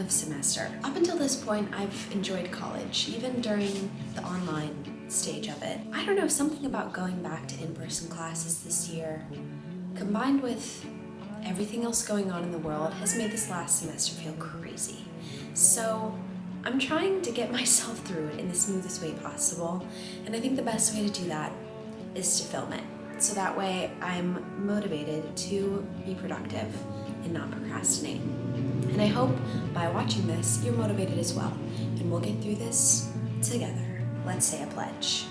of semester. Up until this point, I've enjoyed college, even during the online stage of it. I don't know, something about going back to in-person classes this year, combined with everything else going on in the world, has made this last semester feel crazy. So I'm trying to get myself through it in the smoothest way possible, and I think the best way to do that is to film it. So that way I'm motivated to be productive and not procrastinate. And I hope by watching this, you're motivated as well, and we'll get through this together. Let's say a pledge.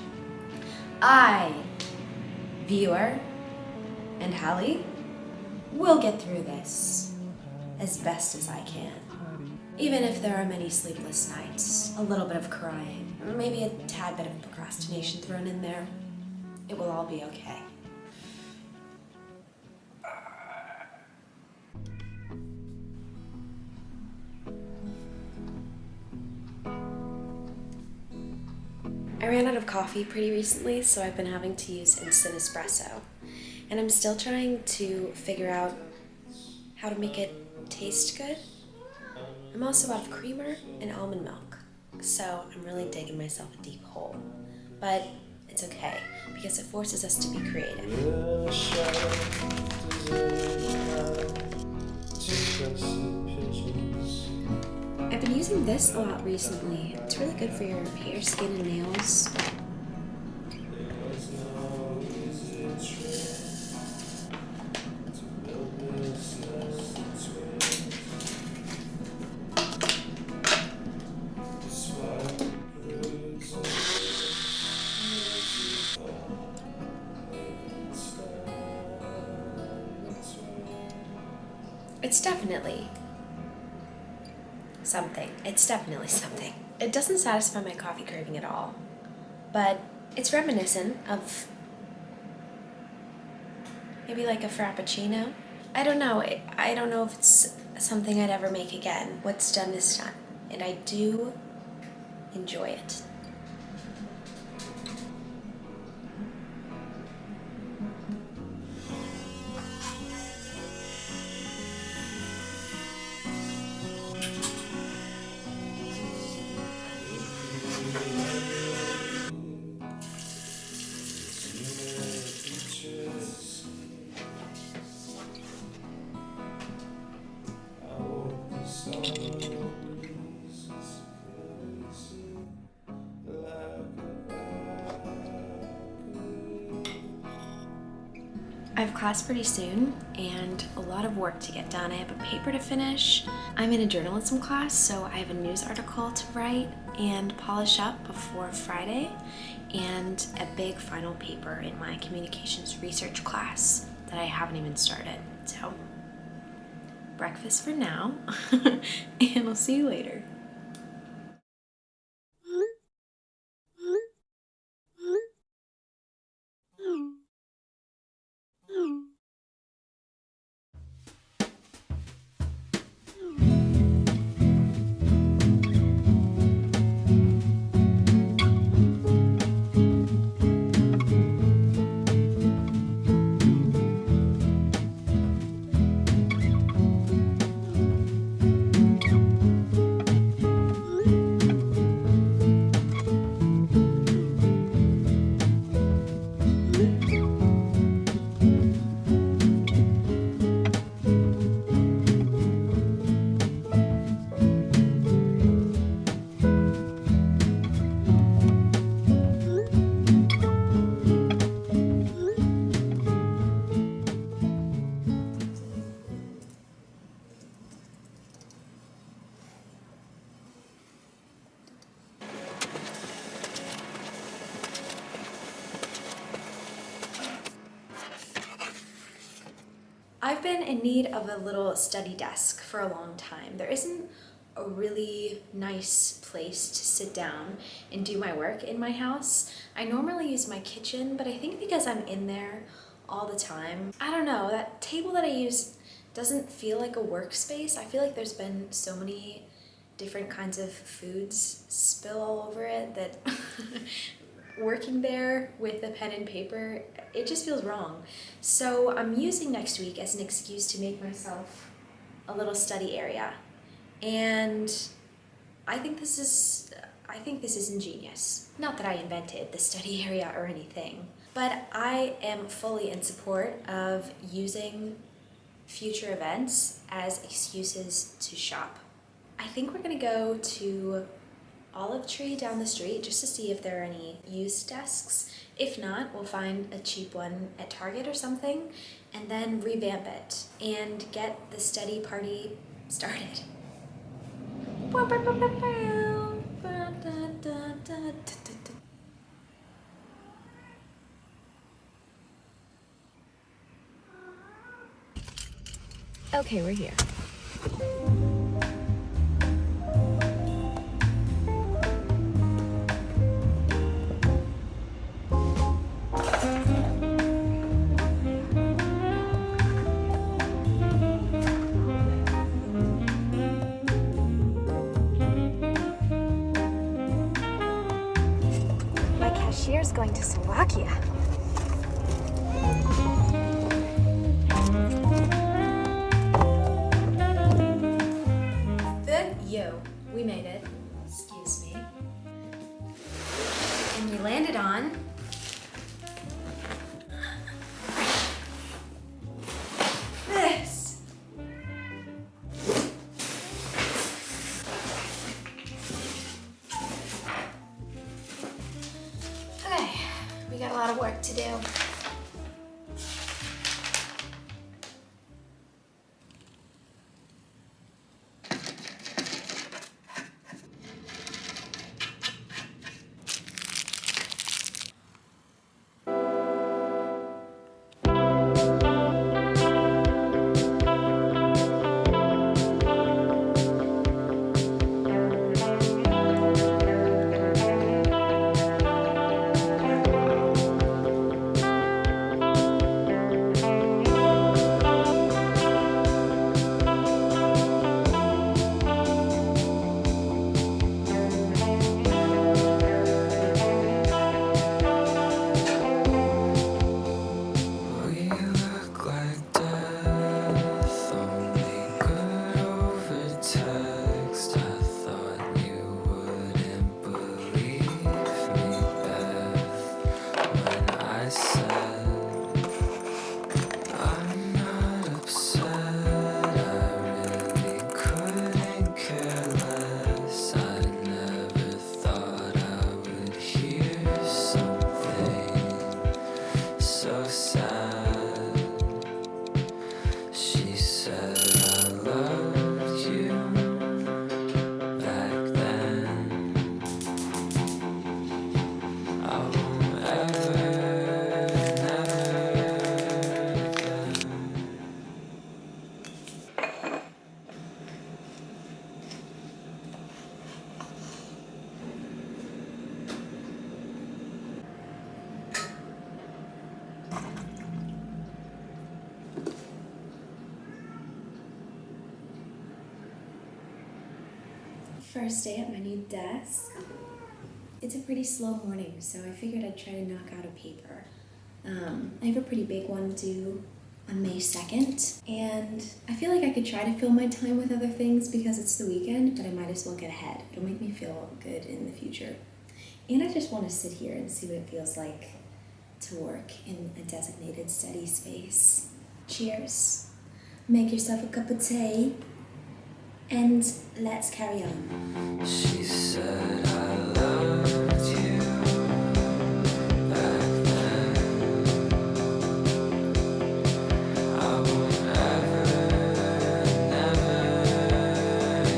I, viewer, and Hallie will get through this as best as I can. Even if there are many sleepless nights, a little bit of crying, maybe a tad bit of procrastination thrown in there, it will all be okay. I ran out of coffee pretty recently, so I've been having to use instant espresso. And I'm still trying to figure out how to make it taste good. I'm also out of creamer and almond milk, so I'm really digging myself a deep hole. But it's okay, because it forces us to be creative. I've been using this a lot recently. It's really good for your hair, skin, and nails. It's definitely something. It's definitely something. It doesn't satisfy my coffee craving at all, but it's reminiscent of maybe like a frappuccino. I don't know. I don't know if it's something I'd ever make again. What's done is done, and I do enjoy it. I have class pretty soon and a lot of work to get done. I have a paper to finish. I'm in a journalism class, so I have a news article to write and polish up before Friday, and a big final paper in my communications research class that I haven't even started. So, breakfast for now, and I'll see you later. I've been in need of a little study desk for a long time. There isn't a really nice place to sit down and do my work in my house. I normally use my kitchen, but I think because I'm in there all the time, I don't know, that table that I use doesn't feel like a workspace. I feel like there's been so many different kinds of foods spill all over it that working there with a pen and paper, it just feels wrong. So I'm using next week as an excuse to make myself a little study area. And I think this is ingenious. Not that I invented the study area or anything, but I am fully in support of using future events as excuses to shop. I think we're gonna go to Olive Tree down the street just to see if there are any used desks. If not, we'll find a cheap one at Target or something and then revamp it and get the study party started. Okay, we're here. My cashier's going to Slovakia. Yo, we made it. Excuse me. And we landed on this. Okay, we got a lot of work to do. First day at my new desk. It's a pretty slow morning, so I figured I'd try to knock out a paper. I have a pretty big one due on May 2nd, and I feel like I could try to fill my time with other things because it's the weekend, but I might as well get ahead. It'll make me feel good in the future. And I just want to sit here and see what it feels like to work in a designated study space. Cheers. Make yourself a cup of tea. And let's carry on. She said I loved you back then. I won't never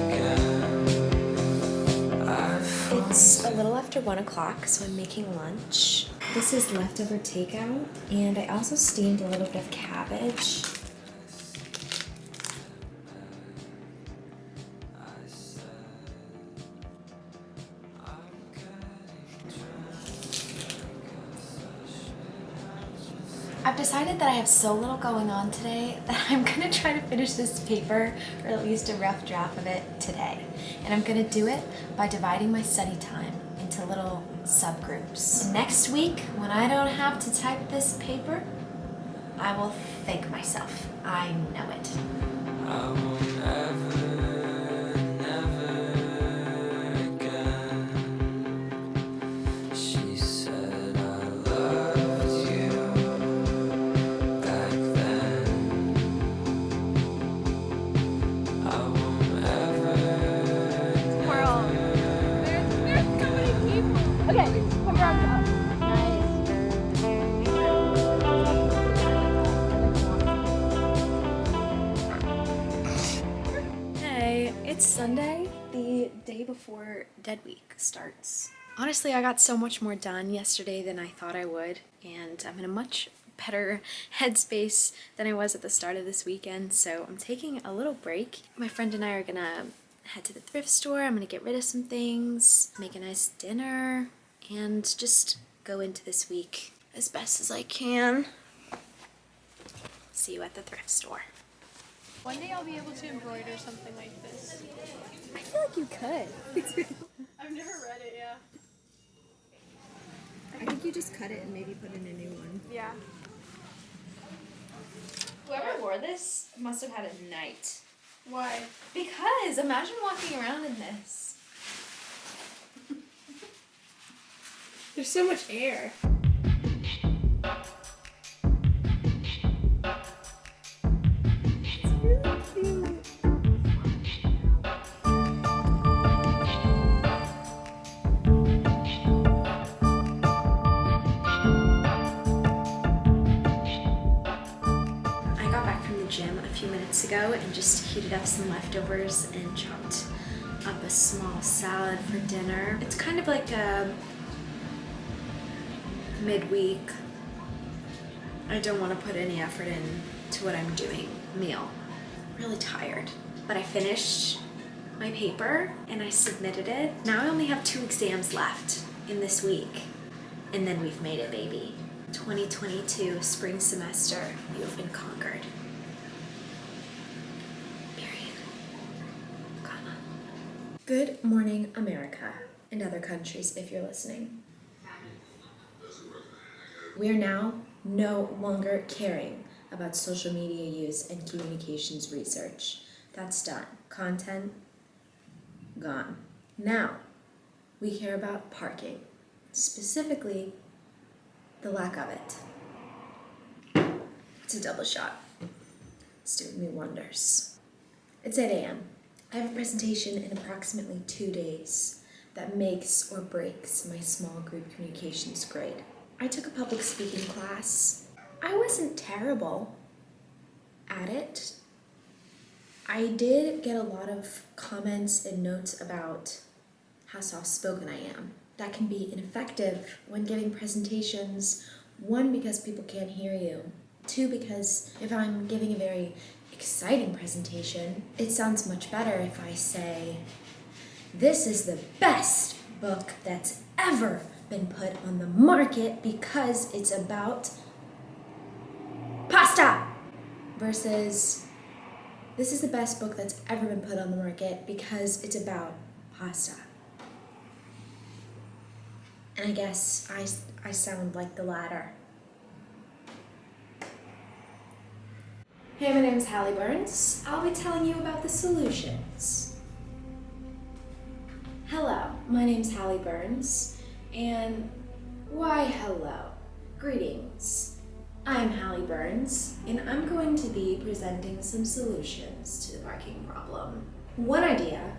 again. It's a little after 1 o'clock, so I'm making lunch. This is leftover takeout, and I also steamed a little bit of cabbage. I've decided that I have so little going on today that I'm gonna try to finish this paper, or at least a rough draft of it, today. And I'm gonna do it by dividing my study time into little subgroups. Next week, when I don't have to type this paper, I will thank myself. I know it. I won't ever, day before Dead Week starts. Honestly, I got so much more done yesterday than I thought I would, and I'm in a much better headspace than I was at the start of this weekend, so I'm taking a little break. My friend and I are gonna head to the thrift store. I'm gonna get rid of some things, make a nice dinner, and just go into this week as best as I can. See you at the thrift store. One day I'll be able to embroider something like this. I feel like you could. I've never read it, yeah. I think you just cut it and maybe put in a new one. Yeah. Whoever wore this must have had a night. Why? Because imagine walking around in this. There's so much air. Ago and just heated up some leftovers and chopped up a small salad for dinner. It's kind of like a midweek, I don't want to put any effort into what I'm doing meal. I'm really tired, but I finished my paper and I submitted it. Now I only have 2 exams left in this week, and then we've made it, baby. 2022 spring semester, you have been conquered. Good morning, America, and other countries if you're listening. We are now no longer caring about social media use and communications research. That's done. Content, gone. Now, we care about parking, specifically the lack of it. It's a double shot. It's doing me wonders. It's 8 a.m. I have a presentation in approximately 2 days that makes or breaks my small group communications grade. I took a public speaking class. I wasn't terrible at it. I did get a lot of comments and notes about how soft-spoken I am. That can be ineffective when giving presentations, 1, because people can't hear you, 2, because if I'm giving a very exciting presentation, it sounds much better if I say, this is the best book that's ever been put on the market because it's about pasta, versus this is the best book that's ever been put on the market because it's about pasta. And I guess I sound like the latter. Hey, my name's Hallie Burns. I'll be telling you about the solutions. Hello, my name's Hallie Burns, and why hello, greetings. I'm Hallie Burns, and I'm going to be presenting some solutions to the parking problem. One idea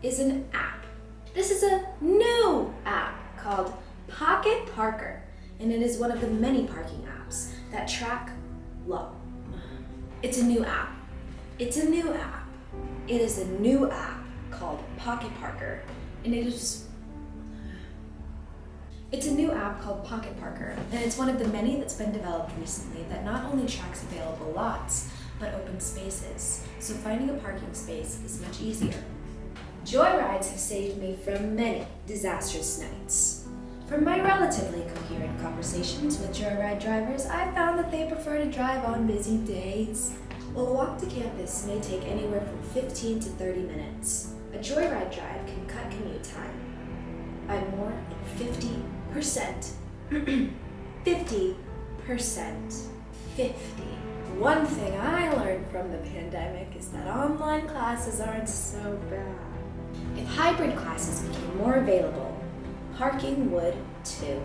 is an app. This is a new app called Pocket Parker, and it is one of the many parking apps that track It's a new app. It's a new app. It is a new app called Pocket Parker, and it's a new app called Pocket Parker, and it's one of the many that's been developed recently that not only tracks available lots, but open spaces, so finding a parking space is much easier. Joyrides have saved me from many disastrous nights. From my relatively coherent conversations with joyride drivers, I found that they prefer to drive on busy days. While a walk to campus may take anywhere from 15 to 30 minutes, a joyride drive can cut commute time by more than 50%. 50%. 50. One thing I learned from the pandemic is that online classes aren't so bad. If hybrid classes became more available, parking would too.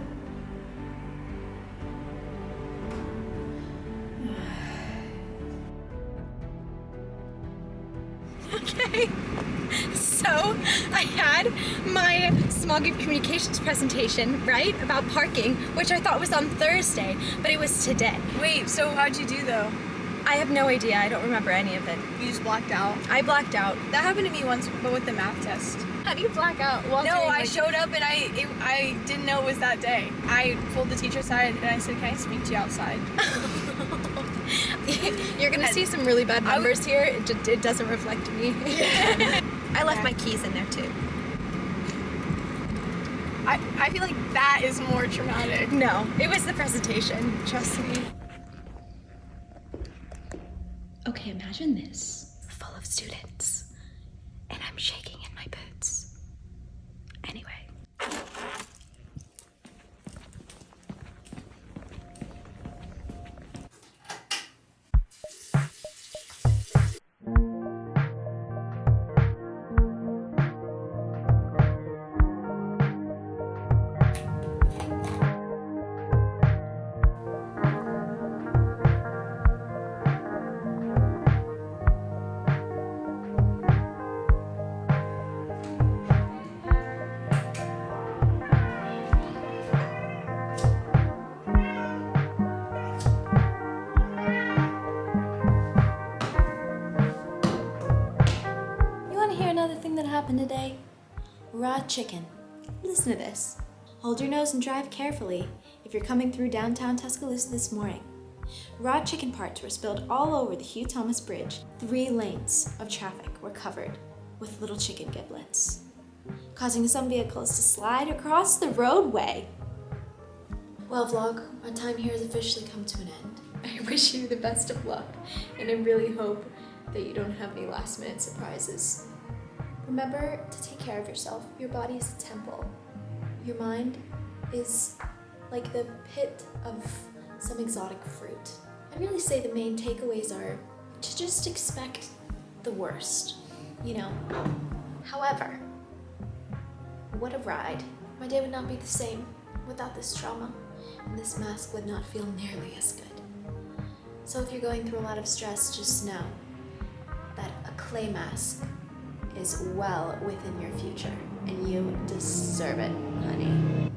Okay, so I had my small group communications presentation, right, about parking, which I thought was on Thursday, but it was today. Wait, so how'd you do though? I have no idea. I don't remember any of it. You just blacked out? I blacked out. That happened to me once, but with the math test. How do you black out? While No, doing, I like- showed up and I didn't know it was that day. I pulled the teacher aside and I said, "Can I speak to you outside?" You're gonna see some really bad numbers here. It doesn't reflect me. I left my keys in there too. I feel like that is more traumatic. No, it was the presentation. Trust me. Okay, imagine this. Full of students. And I'm shaking in my boots. Anyway. That happened today? Raw chicken. Listen to this. Hold your nose and drive carefully if you're coming through downtown Tuscaloosa this morning. Raw chicken parts were spilled all over the Hugh Thomas Bridge. 3 lanes of traffic were covered with little chicken giblets, causing some vehicles to slide across the roadway. Well, vlog, our time here has officially come to an end. I wish you the best of luck, and I really hope that you don't have any last-minute surprises. Remember to take care of yourself. Your body is a temple. Your mind is like the pit of some exotic fruit. I'd really say the main takeaways are to just expect the worst, you know. However, what a ride. My day would not be the same without this trauma, and this mask would not feel nearly as good. So if you're going through a lot of stress, just know that a clay mask is well within your future, and you deserve it, honey.